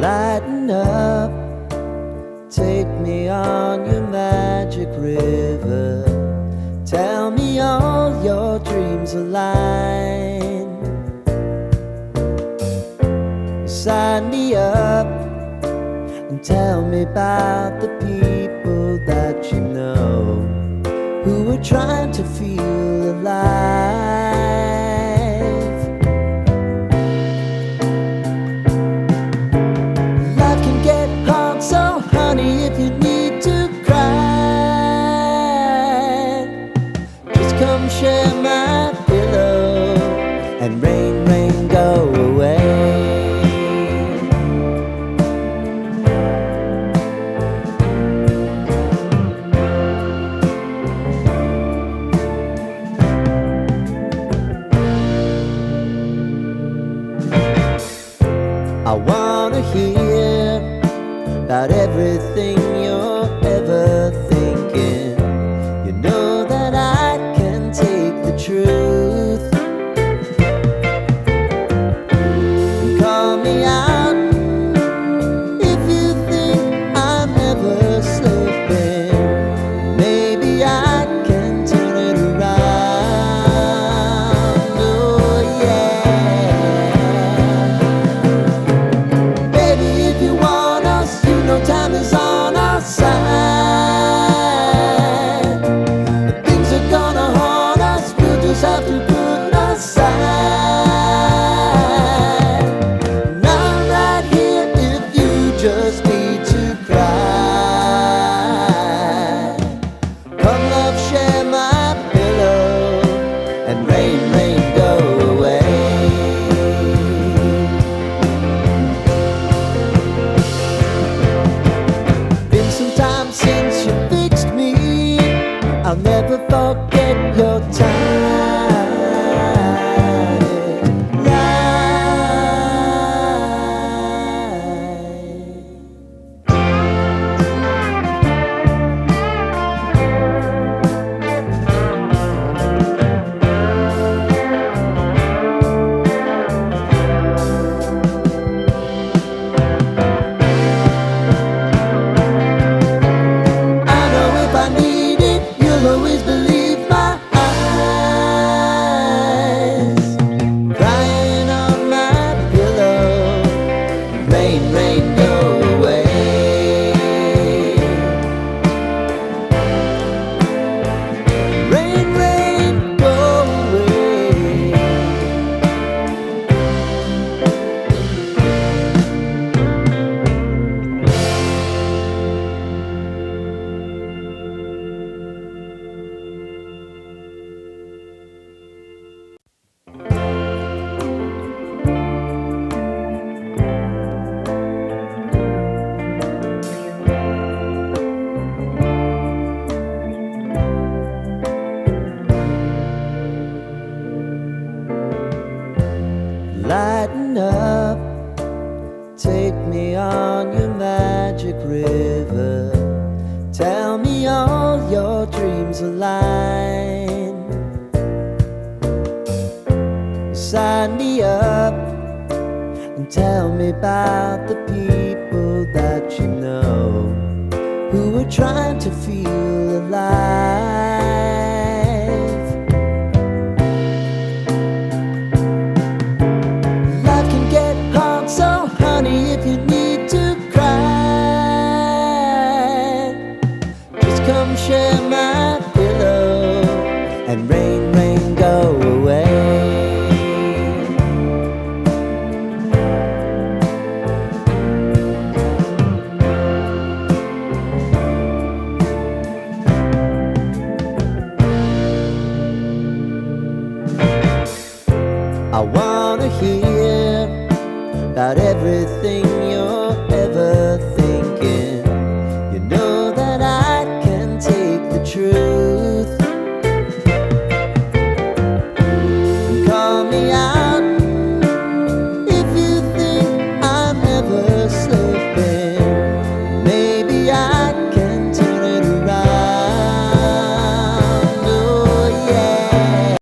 Lighten up, take me on your magic river. Tell me all your dreams align. Sign me up and tell me about the people that you know who are trying to feel alive. Life can get hard, so honey, if you need to cry, just come share my pillow and rain, rain, go away. I wanna hear about everything you're ever thinking. You know that I can take the truth. Call me out if you think I'm ever slipping. Maybe I can turn it around. Oh yeah. Baby, if you want us, you know time is on our side. If things are gonna haunt us, we'll just have to put aside. And I'm right here if you just need to cry. Come love, share my pillow and rain, rain, go away. Been some time since you fixed me. I'll never forget your time. I know if I need it, you'll always believe my eyes. Crying on my pillow, rain, rain, go away. Rain, rain, go away. Lighten up, take me on your magic river. Tell me all your dreams align. Sign me up and tell me about the people that you know who are trying to feel alive. Life can get hard, so honey, if you need to cry, just come share my pillow and rain, rain, go away. I wanna hear about everything